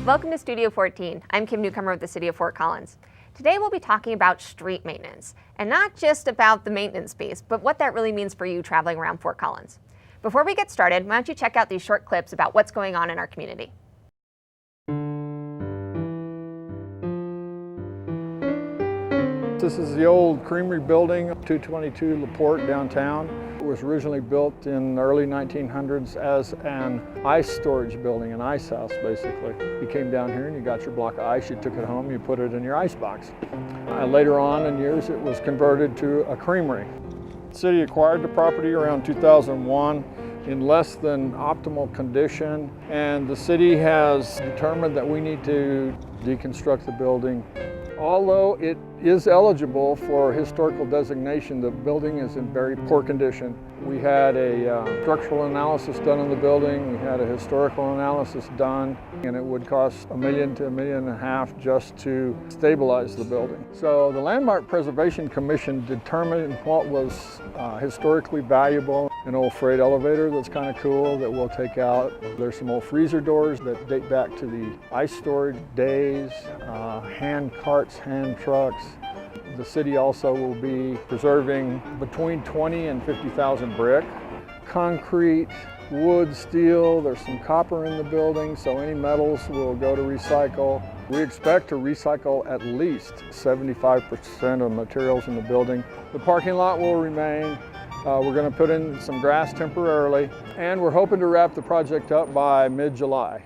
Welcome to Studio 14. I'm Kim Newcomer with the City of Fort Collins. Today we'll be talking about street maintenance, and not just about the maintenance piece, but what that really means for you traveling around Fort Collins. Before we get started, why don't you check out these short clips about what's going on in our community. This is the old creamery building, 222 Laporte downtown. It was originally built in the early 1900s as an ice storage building, an ice house basically. You came down here and you got your block of ice, you took it home, you put it in your ice box. Later on in years it was converted to a creamery. The city acquired the property around 2001 in less than optimal condition, and the city has determined that we need to deconstruct the building. Although it is eligible for historical designation, the building is in very poor condition. We had a structural analysis done on the building, we had a historical analysis done, and it would cost $1 million to $1.5 million just to stabilize the building. So the Landmark Preservation Commission determined what was historically valuable. An old freight elevator that's kind of cool that we'll take out. There's some old freezer doors that date back to the ice storage days, hand carts, hand trucks. The city also will be preserving between 20 and 50,000 brick, concrete, wood, steel. There's some copper in the building, so any metals will go to recycle. We expect to recycle at least 75% of materials in the building. The parking lot will remain. We're going to put in some grass temporarily, and we're hoping to wrap the project up by mid-July.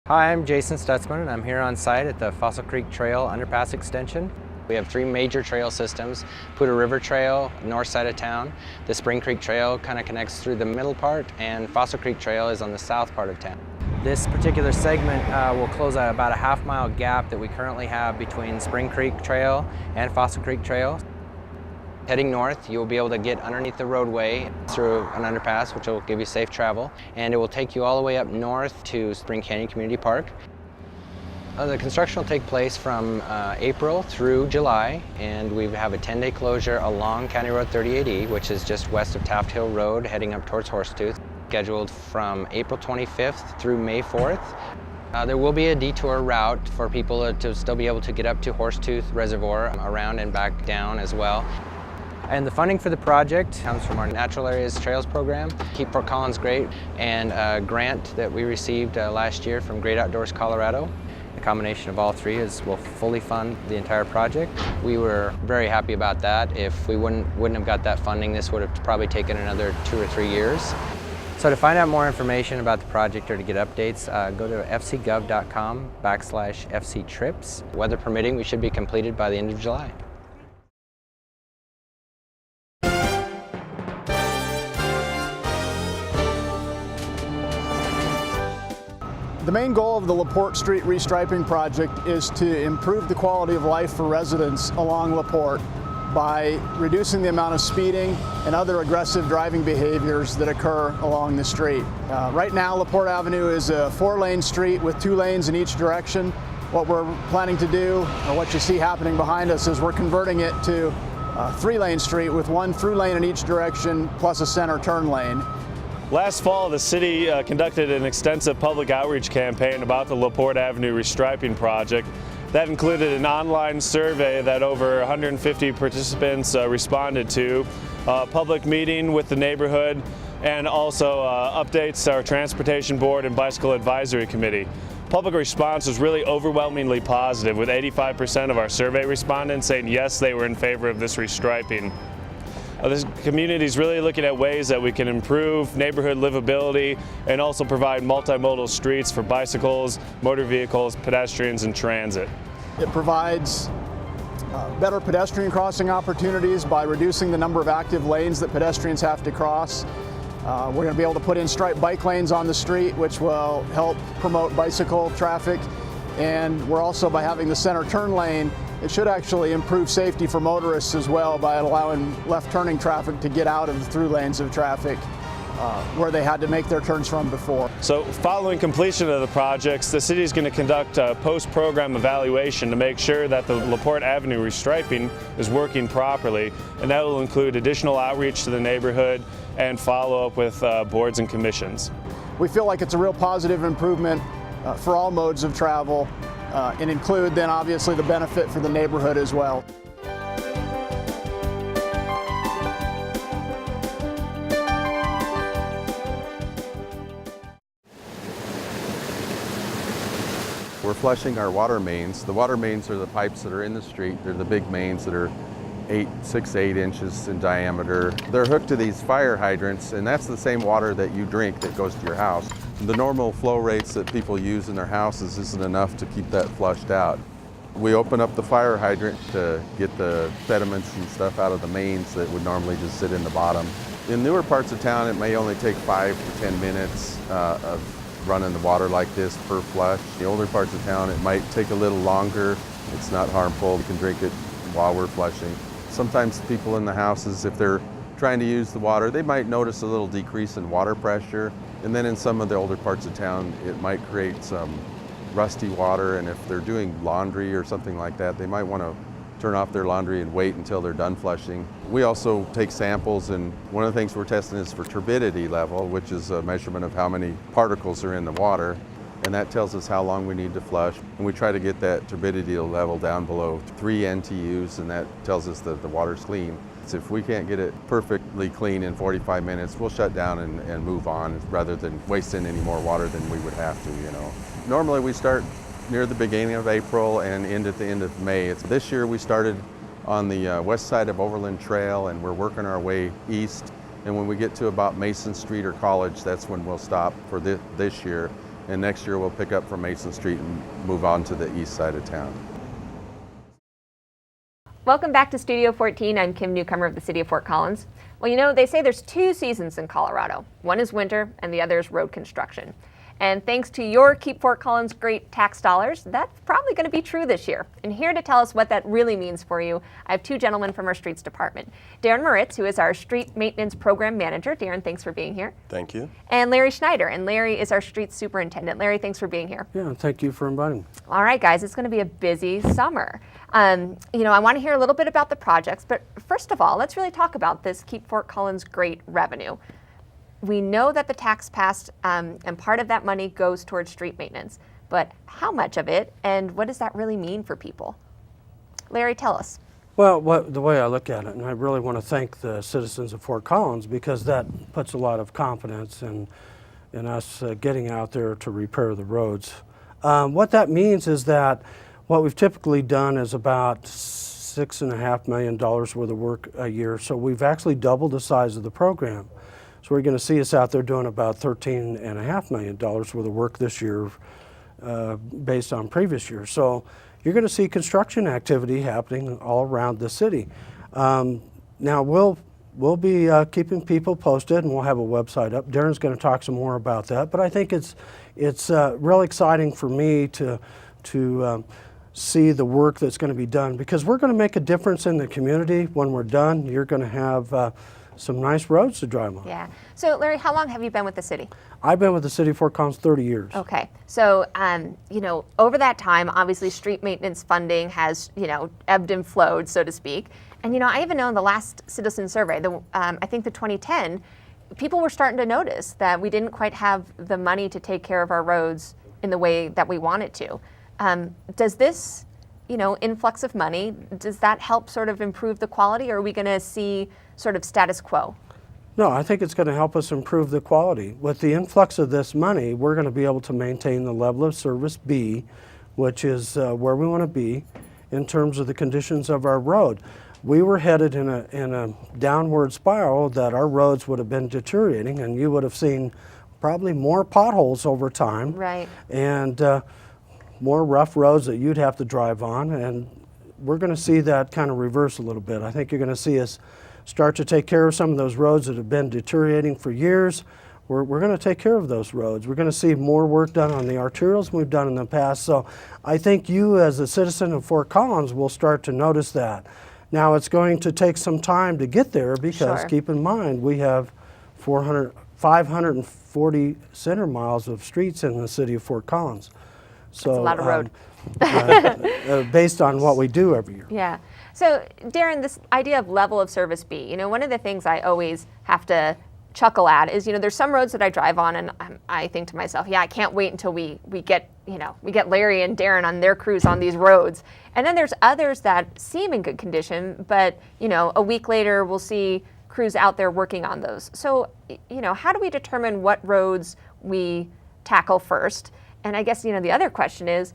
Hi, I'm Jason Stutzman, and I'm here on site at the Fossil Creek Trail Underpass Extension. We have three major trail systems: Poudre River Trail, north side of town. The Spring Creek Trail kind of connects through the middle part, and Fossil Creek Trail is on the south part of town. This particular segment will close about a half-mile gap that we currently have between Spring Creek Trail and Fossil Creek Trail. Heading north, you'll be able to get underneath the roadway through an underpass, which will give you safe travel, and it will take you all the way up north to Spring Canyon Community Park. The construction will take place from April through July, and we have a 10-day closure along County Road 38E, which is just west of Taft Hill Road, heading up towards Horsetooth, scheduled from April 25th through May 4th. There will be a detour route for people to still be able to get up to Horsetooth Reservoir, around and back down as well. And the funding for the project comes from our Natural Areas Trails program, Keep Fort Collins Great, and a grant that we received last year from Great Outdoors Colorado. The combination of all three will fully fund the entire project. We were very happy about that. If we wouldn't have got that funding, this would have probably taken another 2 or 3 years. So to find out more information about the project or to get updates, go to fcgov.com/fctrips. Weather permitting, we should be completed by the end of July. The main goal of the Laporte Street restriping project is to improve the quality of life for residents along Laporte by reducing the amount of speeding and other aggressive driving behaviors that occur along the street. Right now, Laporte Avenue is a 4-lane street with 2 lanes in each direction. What we're planning to do, or what you see happening behind us, is we're converting it to a 3-lane street with 1 through lane in each direction plus a center turn lane. Last fall, the city conducted an extensive public outreach campaign about the Laporte Avenue restriping project. That included an online survey that over 150 participants responded to, a public meeting with the neighborhood, and also updates to our Transportation Board and Bicycle Advisory Committee. Public response was really overwhelmingly positive, with 85% of our survey respondents saying yes, they were in favor of this restriping. This community is really looking at ways that we can improve neighborhood livability and also provide multimodal streets for bicycles, motor vehicles, pedestrians, and transit. It provides better pedestrian crossing opportunities by reducing the number of active lanes that pedestrians have to cross. We're going to be able to put in striped bike lanes on the street, which will help promote bicycle traffic. And we're also, by having the center turn lane, it should actually improve safety for motorists as well by allowing left turning traffic to get out of the through lanes of traffic where they had to make their turns from before. So following completion of the projects, the city is going to conduct a post-program evaluation to make sure that the Laporte Avenue restriping is working properly, and that will include additional outreach to the neighborhood and follow up with boards and commissions. We feel like it's a real positive improvement for all modes of travel, and include then obviously the benefit for the neighborhood as well. We're flushing our water mains. The water mains are the pipes that are in the street. They're the big mains that are 6 to 8 inches in diameter. They're hooked to these fire hydrants, and that's the same water that you drink that goes to your house. The normal flow rates that people use in their houses isn't enough to keep that flushed out. We open up the fire hydrant to get the sediments and stuff out of the mains that would normally just sit in the bottom. In newer parts of town, it may only take 5 to 10 minutes of running the water like this per flush. The older parts of town, it might take a little longer. It's not harmful. You can drink it while we're flushing. Sometimes people in the houses, if they're trying to use the water, they might notice a little decrease in water pressure. And then in some of the older parts of town, it might create some rusty water. And if they're doing laundry or something like that, they might want to turn off their laundry and wait until they're done flushing. We also take samples, and one of the things we're testing is for turbidity level, which is a measurement of how many particles are in the water. And that tells us how long we need to flush. And we try to get that turbidity level down below 3 NTUs, and that tells us that the water's clean. So if we can't get it perfectly clean in 45 minutes, we'll shut down and move on rather than wasting any more water than we would have to, you know. Normally we start near the beginning of April and end at the end of May. This year we started on the west side of Overland Trail, and we're working our way east. And when we get to about Mason Street or College, that's when we'll stop for this year. And next year we'll pick up from Mason Street and move on to the east side of town. Welcome back to Studio 14. I'm Kim Newcomer of the City of Fort Collins. Well, you know, they say there's 2 seasons in Colorado. One is winter and the other is road construction. And thanks to your Keep Fort Collins great tax dollars, that's probably going to be true this year. And here to tell us what that really means for you, I have 2 gentlemen from our streets department. Darren Moritz, who is our street maintenance program manager. Darren, thanks for being here. Thank you. And Larry Schneider. And Larry is our street superintendent. Larry, thanks for being here. Yeah, thank you for inviting me. All right, guys, it's going to be a busy summer. You know, I want to hear a little bit about the projects, but first of all, let's really talk about this Keep Fort Collins great revenue. We know that the tax passed and part of that money goes towards street maintenance, but how much of it and what does that really mean for people? Larry, tell us. Well, the way I look at it, and I really want to thank the citizens of Fort Collins because that puts a lot of confidence in us getting out there to repair the roads. What that means is that what we've typically done is about $6.5 million worth of work a year, so we've actually doubled the size of the program. So we're going to see us out there doing about $13.5 million worth of work this year based on previous years. So you're going to see construction activity happening all around the city. Now we'll be keeping people posted, and we'll have a website up. Darren's going to talk some more about that, but I think it's real exciting for me to see the work that's going to be done because we're going to make a difference in the community. When we're done, you're going to have some nice roads to drive on. Yeah. So Larry, how long have you been with the city? I've been with the city of Fort Collins 30 years. Okay. So, you know, over that time, obviously street maintenance funding has, you know, ebbed and flowed, so to speak. And, you know, I even know in the last citizen survey, I think the 2010, people were starting to notice that we didn't quite have the money to take care of our roads in the way that we wanted to. Does this, you know, influx of money, does that help sort of improve the quality, or are we going to see sort of status quo? No, I think it's going to help us improve the quality. With the influx of this money, we're going to be able to maintain the level of service B, which is where we want to be in terms of the conditions of our road. We were headed in a downward spiral that our roads would have been deteriorating, and you would have seen probably more potholes over time. Right. And more rough roads that you'd have to drive on, and we're going to see that kind of reverse a little bit. I think you're going to see us start to take care of some of those roads that have been deteriorating for years. We're going to take care of those roads. We're going to see more work done on the arterials than we've done in the past. So I think you as a citizen of Fort Collins will start to notice that. Now it's going to take some time to get there because Sure. Keep in mind we have 540 center miles of streets in the city of Fort Collins. So, That's a lot of road. Based on what we do every year. Yeah. So Darren, this idea of level of service B, you know, one of the things I always have to chuckle at is, there's some roads that I drive on and I think to myself, yeah, I can't wait until we get, we get Larry and Darren on their crews on these roads. And then there's others that seem in good condition, but, a week later we'll see crews out there working on those. So, how do we determine what roads we tackle first? And I guess, the other question is,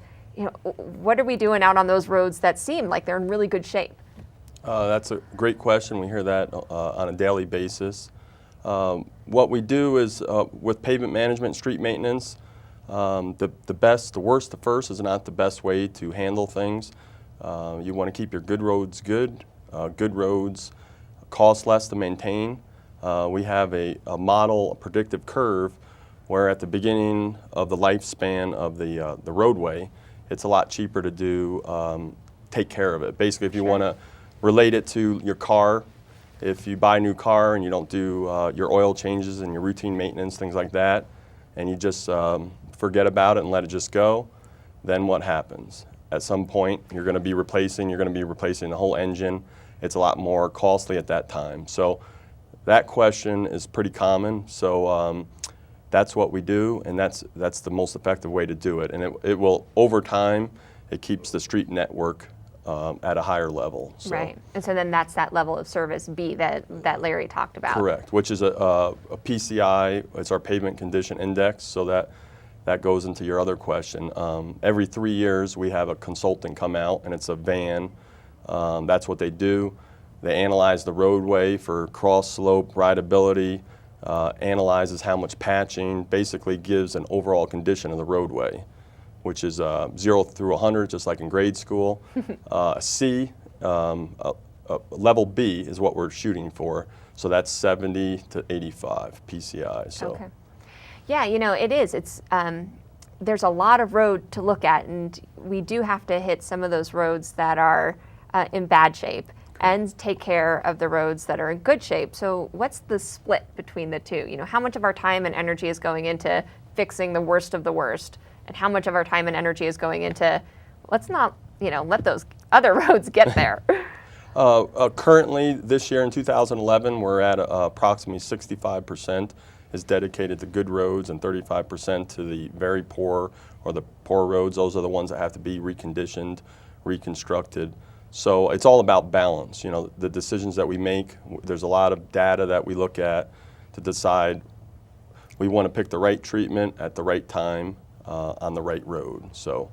what are we doing out on those roads that seem like they're in really good shape? That's a great question. We hear that on a daily basis. What we do is with pavement management, street maintenance, the best, the worst, the first is not the best way to handle things. You want to keep your good roads good. Good roads cost less to maintain. We have a model, a predictive curve, where at the beginning of the lifespan of the roadway, it's a lot cheaper to do, take care of it. Basically, if you want to relate it to your car, if you buy a new car and you don't do your oil changes and your routine maintenance, things like that, and you just forget about it and let it just go, then what happens? At some point, you're going to be replacing the whole engine. It's a lot more costly at that time. So that question is pretty common. So that's what we do, and that's the most effective way to do it. And it will, over time, it keeps the street network at a higher level. So. Right, and so then that's that level of service B that Larry talked about. Correct, which is a PCI, it's our pavement condition index, so that goes into your other question. Every 3 years we have a consultant come out, and it's a van. That's what they do. They analyze the roadway for cross slope, rideability, analyzes how much patching, basically gives an overall condition of the roadway, which is 0 through 100, just like in grade school. A C, level B is what we're shooting for. So that's 70 to 85 PCI. So. Okay. Yeah, it is. It's there's a lot of road to look at, and we do have to hit some of those roads that are in bad shape and take care of the roads that are in good shape. So what's the split between the two? How much of our time and energy is going into fixing the worst of the worst, and how much of our time and energy is going into, let's not, let those other roads get there? Currently, this year in 2011, we're at approximately 65% is dedicated to good roads and 35% to the very poor or the poor roads. Those are the ones that have to be reconditioned, reconstructed. So it's all about balance. The decisions that we make, there's a lot of data that we look at to decide we want to pick the right treatment at the right time on the right road. So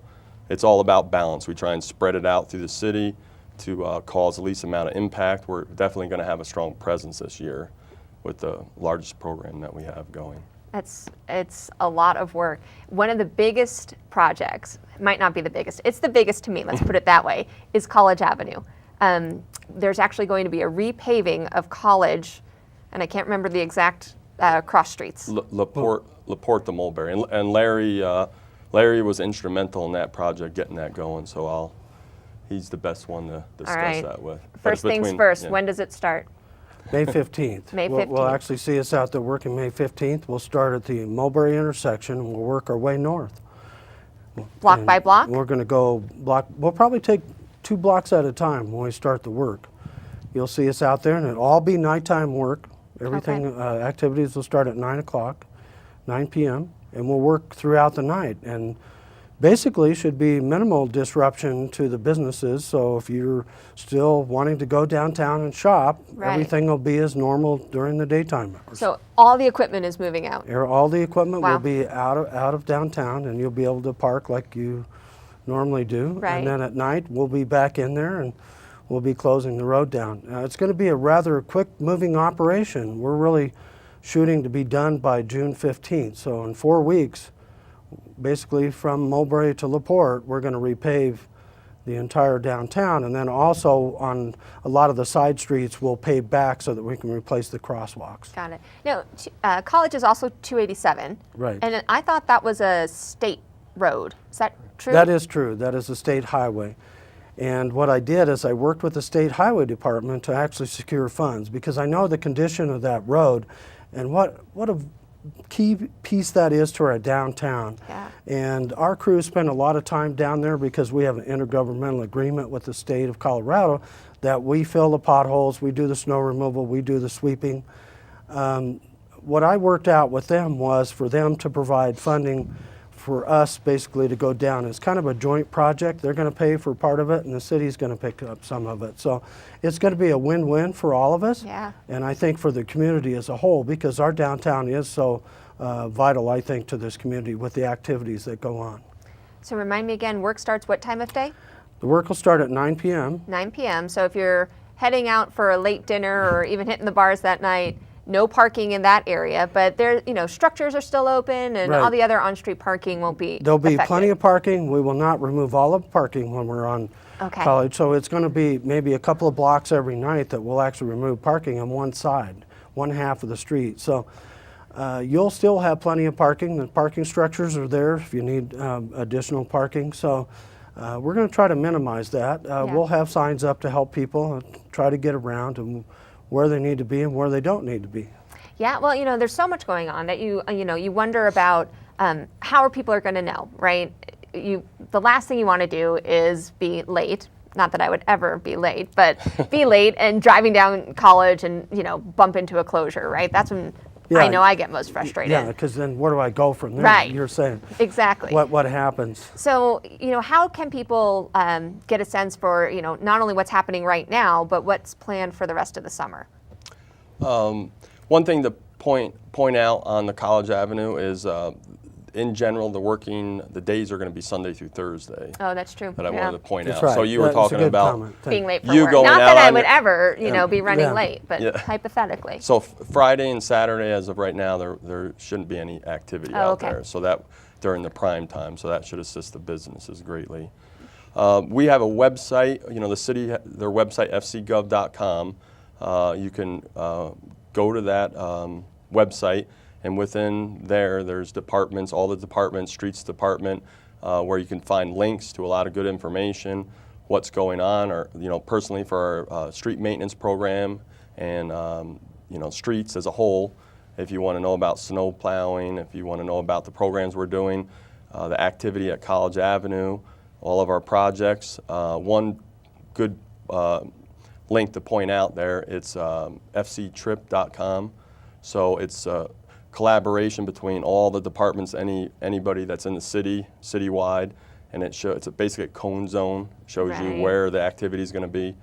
it's all about balance. We try and spread it out through the city to cause the least amount of impact. We're definitely going to have a strong presence this year with the largest program that we have going. It's a lot of work. One of the biggest projects, might not be the biggest, it's the biggest to me, let's put it that way, is College Avenue. There's actually going to be a repaving of College, and I can't remember the exact cross streets. Laporte to Mulberry. And Larry was instrumental in that project, getting that going, so he's the best one to discuss that with. First things first, when does it start? May 15th. May 15th. We'll actually see us out there working May 15th. We'll start at the Mulberry intersection and we'll work our way north. Block by block? We're going to go block. We'll probably take 2 blocks at a time when we start the work. You'll see us out there and it'll all be nighttime work. Everything, okay. Activities will start at 9 o'clock, 9 p.m., and we'll work throughout the night. And basically should be minimal disruption to the businesses, so if you're still wanting to go downtown and shop, right. Everything will be as normal during the daytime hours. So all the equipment is moving out? All the equipment Wow. will be out of downtown, and you'll be able to park like you normally do. Right. And then at night, we'll be back in there and we'll be closing the road down. It's going to be a rather quick moving operation. We're really shooting to be done by June 15th, so in 4 weeks, basically from Mulberry to Laporte, we're going to repave the entire downtown, and then also on a lot of the side streets we'll pave back so that we can replace the crosswalks. Got it. Now, College is also 287. Right. And I thought that was a state road. Is that true? That is true. That is a state highway. And what I did is I worked with the state highway department to actually secure funds, because I know the condition of that road and what a key piece that is to our downtown. Yeah. And our crews spend a lot of time down there because we have an intergovernmental agreement with the state of Colorado that we fill the potholes, we do the snow removal, we do the sweeping. what I worked out with them was for them to provide funding for us basically to go down. It's kind of a joint project. They're going to pay for part of it and the city's going to pick up some of it. So it's going to be a win-win for all of us. Yeah. And I think for the community as a whole, because our downtown is so vital, I think, to this community with the activities that go on. So remind me again, work starts what time of day? The work will start at 9 p.m. 9 p.m. So if you're heading out for a late dinner or even hitting the bars that night, no parking in that area, but there, structures are still open and Right. all the other on-street parking won't be There'll be affected. plenty of parking. We will not remove all of parking when we're on Okay. College. So it's going to be maybe a couple of blocks every night that we'll actually remove parking on one side, one half of the street. So you'll still have plenty of parking. The parking structures are there if you need additional parking. So we're going to try to minimize that. We'll have signs up to help people try to get around and where they need to be and where they don't need to be. Yeah, well, there's so much going on that you wonder about how people are going to know, right? The last thing you want to do is be late. Not that I would ever be late, but be late and driving down College and bump into a closure, right? That's when I know I get most frustrated. Yeah, because then where do I go from there? Right. You're saying Exactly. what happens. So, how can people get a sense for, not only what's happening right now, but what's planned for the rest of the summer? One thing to point out on the College Avenue is, in general, the days are going to be Sunday through Thursday. Oh, that's true. That I wanted to point That's out. right. So you were That's a talking good about comment. Thank Being late for You work. going Not out that I on would your- ever, be running Yeah. late, but Yeah. hypothetically. So Friday and Saturday, as of right now, there shouldn't be any activity Oh, out okay. there. So that during the prime time, so that should assist the businesses greatly. We have a website. The city, their website, fcgov.com. You can go to that website, and within there's departments, all the departments, streets department, where you can find links to a lot of good information, what's going on, or personally for our street maintenance program and streets as a whole. If you want to know about snow plowing, if you want to know about the programs we're doing, the activity at College Avenue, all of our projects. One good link to point out there, it's fctrip.com. So it's a collaboration between all the departments, anybody that's in the citywide, and it's basically a cone zone. Shows Right. you where the activity is going to be.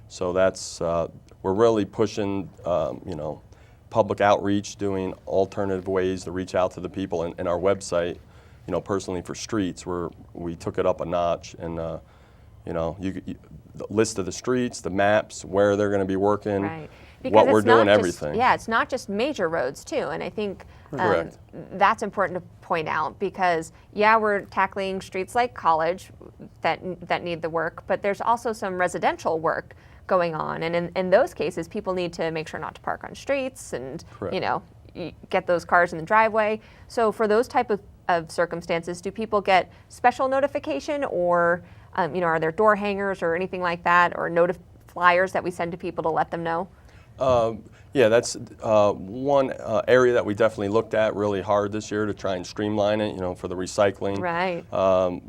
So that's we're really pushing public outreach, doing alternative ways to reach out to the people, and our website. Personally for streets, we took it up a notch, and the list of the streets, the maps, where they're going to be working. Right. What we're it's not doing, just- everything. Yeah, it's not just major roads too, and I think Correct. that's important to point out because we're tackling streets like College that need the work, but there's also some residential work going on, and in those cases, people need to make sure not to park on streets and Correct. get those cars in the driveway. So for those type of circumstances, do people get special notification, or are there door hangers or anything like that, or flyers that we send to people to let them know? Yeah, that's one area that we definitely looked at really hard this year to try and streamline it, for the recycling. Right.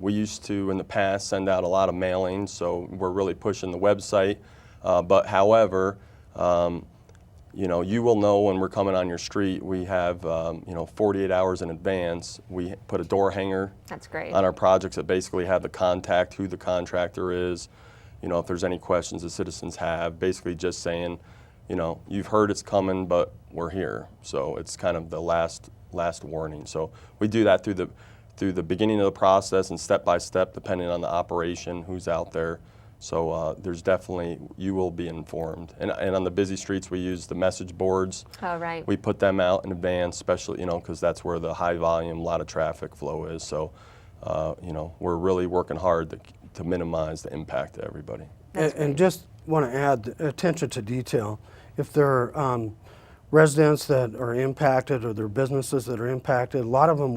We used to, in the past, send out a lot of mailings, so we're really pushing the website. But however, you will know when we're coming on your street. We have, 48 hours in advance. We put a door hanger That's great. on our projects that basically have the contact, who the contractor is, if there's any questions the citizens have, basically just saying, you've heard it's coming, but we're here. So it's kind of the last warning. So we do that through the beginning of the process and step by step, depending on the operation, who's out there. So there's definitely, you will be informed. And on the busy streets, we use the message boards. Oh, right. We put them out in advance, especially, because that's where the high volume, a lot of traffic flow is. So, we're really working hard to minimize the impact to everybody. And just want to add attention to detail. If there are residents that are impacted or there are businesses that are impacted, a lot of them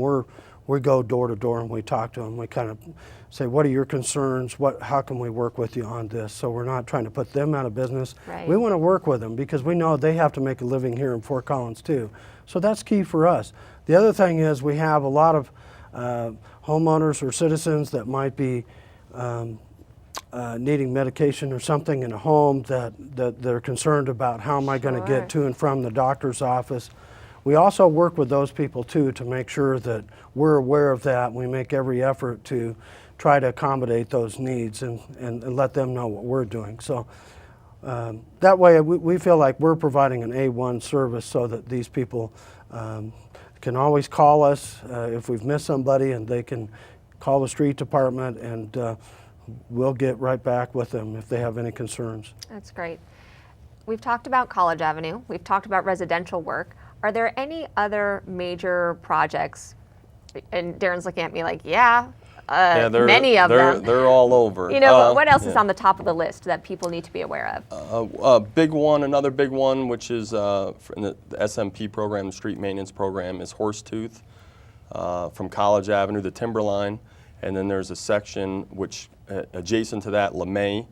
we go door to door and we talk to them. We kind of say, what are your concerns? How can we work with you on this? So we're not trying to put them out of business. Right. We want to work with them because we know they have to make a living here in Fort Collins too. So that's key for us. The other thing is we have a lot of homeowners or citizens that might be needing medication or something in a home that they're concerned about. How am I going to Sure. get to and from the doctor's office? we also work with those people too to make sure that we're aware of that. We make every effort to try to accommodate those needs and let them know what we're doing. So that way we feel like we're providing an A1 service so that these people can always call us if we've missed somebody, and they can call the street department, and we'll get right back with them if they have any concerns. That's great. We've talked about College Avenue. We've talked about residential work. Are there any other major projects? And Darren's looking at me like, many of them. They're all over. You know, what else is on the top of the list that people need to be aware of? Big one, another big one, which is in the SMP program, the street maintenance program, is Horsetooth from College Avenue to Timberline. And then there's a section which adjacent to that, LeMay,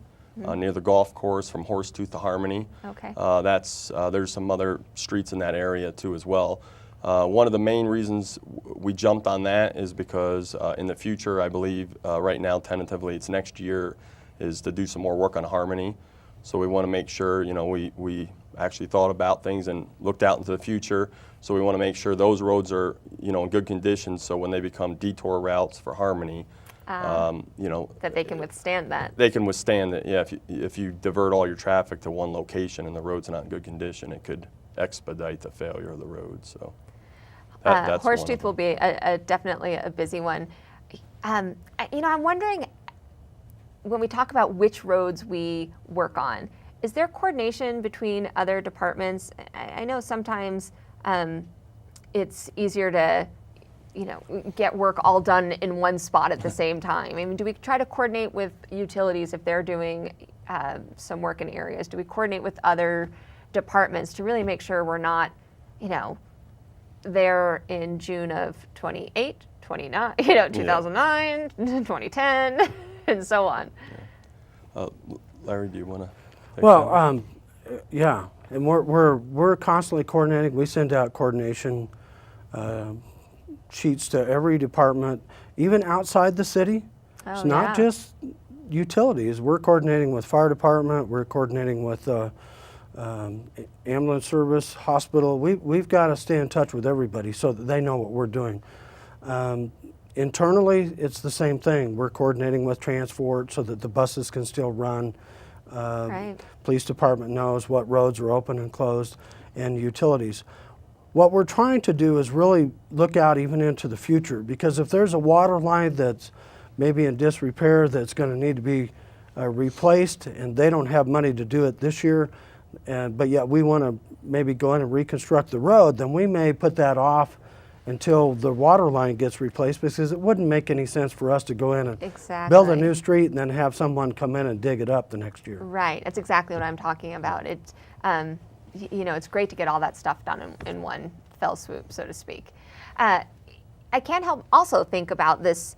near the golf course from Horsetooth to Harmony. Okay. There's some other streets in that area too as well. One of the main reasons we jumped on that is because in the future, I believe right now tentatively it's next year, is to do some more work on Harmony. So we want to make sure, you know, we actually thought about things and looked out into the future. So we want to make sure those roads are, you know, in good condition, so when they become detour routes for Harmony, you know, that they can withstand that. They can withstand it. Yeah, if you divert all your traffic to one location and the road's not in good condition, it could expedite the failure of the road. So that's Horsetooth will be definitely a busy one. You know, I'm wondering, when we talk about which roads we work on, is there coordination between other departments? I know sometimes it's easier to, you know, get work all done in one spot at the same time. I mean, do we try to coordinate with utilities if they're doing some work in areas? Do we coordinate with other departments to really make sure we're not, you know, there in June of 28, 29, you know, 2009, 2010, and so on? Yeah. Larry, do you want to? Well, yeah, and we're constantly coordinating. We send out coordination sheets to every department, even outside the city. It's not just utilities. We're coordinating with fire department. We're coordinating with ambulance service, hospital. We've got to stay in touch with everybody so that they know what we're doing. Internally, it's the same thing. We're coordinating with transport so that the buses can still run. Right. Police department knows what roads are open and closed, and utilities. What we're trying to do is really look out even into the future, because if there's a water line that's maybe in disrepair that's going to need to be replaced, and they don't have money to do it this year, but yet we want to maybe go in and reconstruct the road, then we may put that off until the water line gets replaced, because it wouldn't make any sense for us to go in and build a new street and then have someone come in and dig it up the next year. Right, that's exactly what I'm talking about. It's, you know, it's great to get all that stuff done in one fell swoop, so to speak. I can't help also think about this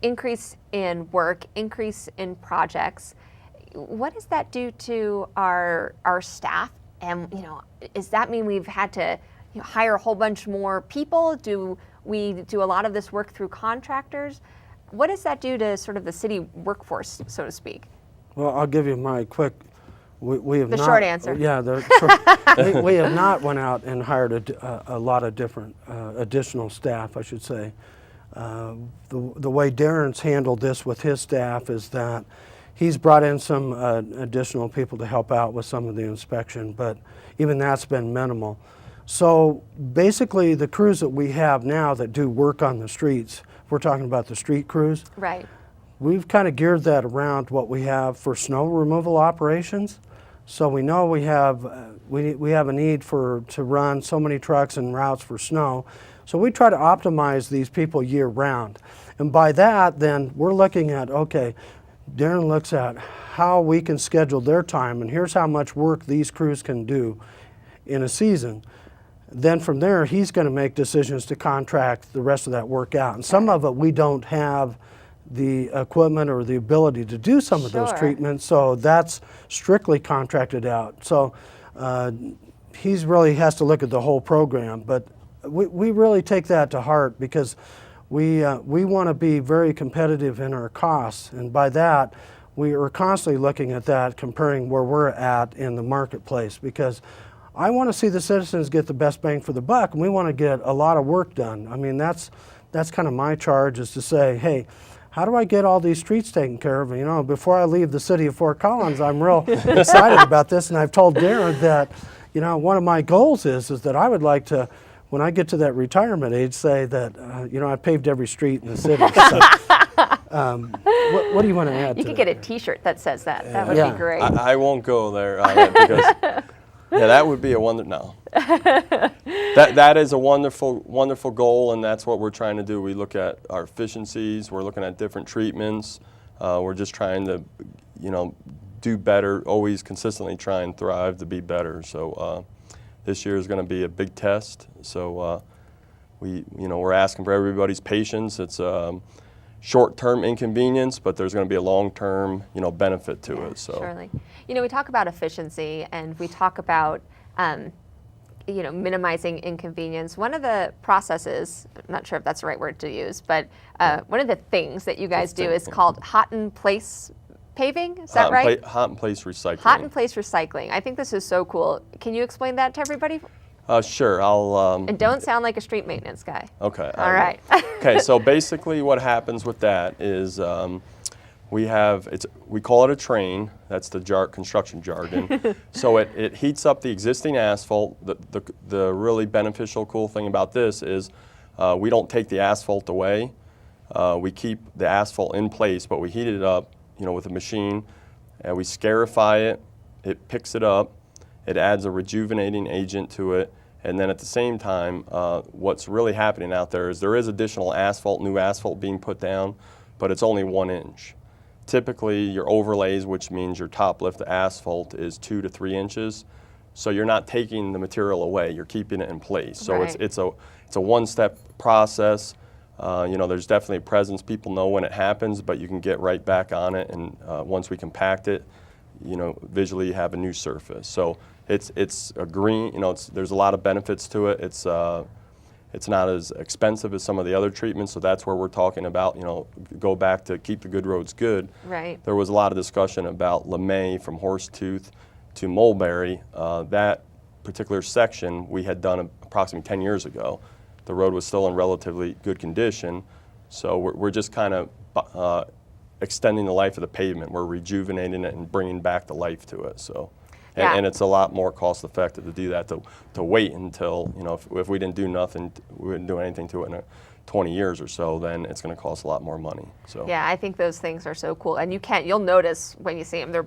increase in work, increase in projects. What does that do to our staff? And, you know, does that mean we've had to hire a whole bunch more people? Do we do a lot of this work through contractors? What does that do to sort of the city workforce, so to speak? Well, I'll give you my quick. We have the not, short answer. Yeah, we have not went out and hired a lot of different additional staff, I should say. The way Darren's handled this with his staff is that he's brought in some additional people to help out with some of the inspection, but even that's been minimal. So basically the crews that we have now that do work on the streets, we're talking about the street crews. Right. We've kind of geared that around what we have for snow removal operations. So we know we have a need to run so many trucks and routes for snow. So we try to optimize these people year round. And by that, then we're looking at, okay, Darren looks at how we can schedule their time, and here's how much work these crews can do in a season. Then from there, he's going to make decisions to contract the rest of that work out. And some of it we don't have the equipment or the ability to do some of those treatments, so that's strictly contracted out. So he's really has to look at the whole program, but we really take that to heart, because we want to be very competitive in our costs, and by that we are constantly looking at that, comparing where we're at in the marketplace, because I want to see the citizens get the best bang for the buck, and we want to get a lot of work done. I mean, that's kind of my charge, is to say, hey, how do I get all these streets taken care of? You know, before I leave the city of Fort Collins, I'm real excited about this, and I've told Darren that, you know, one of my goals is that I would like to, when I get to that retirement age, say that, you know, I paved every street in the city. So, what do you want to add? You could get a T-shirt that says that. That would Yeah. be great. I won't go there because yeah, that would be a no. That is a wonderful goal, and that's what we're trying to do. We look at our efficiencies. We're looking at different treatments. We're just trying to, you know, do better. Always consistently try and thrive to be better. So this year is going to be a big test. So we're asking for everybody's patience. It's short-term inconvenience, but there's going to be a long-term, you know, benefit to it. So surely, you know, we talk about efficiency, and we talk about you know, minimizing inconvenience. One of the processes, I'm not sure if that's the right word to use, but one of the things that you guys do is called hot in place paving. Is that right? Hot in place recycling. Hot in place recycling. I think this is so cool. Can you explain that to everybody? Sure. I'll. And don't sound like a street maintenance guy. Okay. All right. Okay. So basically, what happens with that is we call it a train. That's the construction jargon. So it heats up the existing asphalt. The really beneficial, cool thing about this is we don't take the asphalt away. We keep the asphalt in place, but we heat it up, you know, with a machine, and we scarify it. It picks it up. It adds a rejuvenating agent to it. And then at the same time, what's really happening out there is additional asphalt, new asphalt being put down, but it's only 1 inch. Typically, your overlays, which means your top lift of asphalt, is 2 to 3 inches. So you're not taking the material away; you're keeping it in place. So right. it's a one-step process. You know, there's definitely a presence. People know when it happens, but you can get right back on it. And once we compact it, you know, visually you have a new surface. So it's a green. You know, there's a lot of benefits to it. It's not as expensive as some of the other treatments, so that's where we're talking about, you know, go back to keep the good roads good. Right. There was a lot of discussion about LeMay from Horsetooth to Mulberry. That particular section we had done approximately 10 years ago. The road was still in relatively good condition, so we're just kind of extending the life of the pavement. We're rejuvenating it and bringing back the life to it. So. Yeah. And it's a lot more cost effective to do that, to wait until, you know, if we didn't do nothing, we didn't do anything to it in 20 years or so, then it's going to cost a lot more money. So yeah, I think those things are so cool. And you'll notice when you see them, they're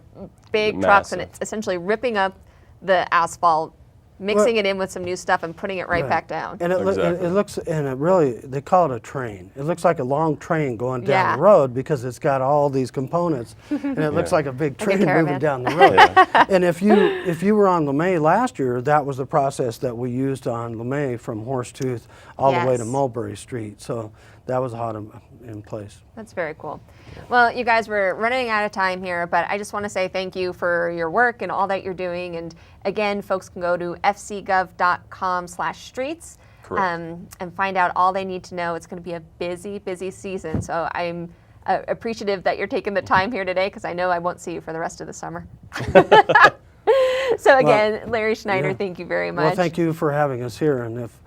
big Massive. trucks, and it's essentially ripping up the asphalt, mixing it in with some new stuff and putting it right back down. And Exactly. it looks, and it really, they call it a train. It looks like a long train going down Yeah. the road because it's got all these components, and it looks Yeah. like a big Like a train moving caravan. down the road. Yeah. And if you were on LeMay last year, that was the process that we used on LeMay from Horsetooth all the way to Yes. Mulberry Street. So that was hot in place. That's very cool. Well, you guys, we're running out of time here, but I just want to say thank you for your work and all that you're doing. And again, folks can go to fcgov.com/streets and find out all they need to know. It's going to be a busy, busy season. So I'm appreciative that you're taking the time here today, because I know I won't see you for the rest of the summer. So again, Larry Schneider, yeah. Thank you very much. Well, thank you for having us here. And if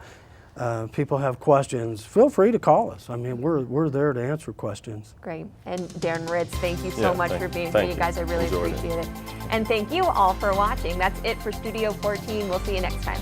people have questions, feel free to call us. I mean, we're there to answer questions. Great. And Darren Ritz, thank you so Yeah, much for being here. thank You you. guys, I really Enjoyed it. appreciate it. And thank you all for watching. That's it for Studio 14. We'll see you next time.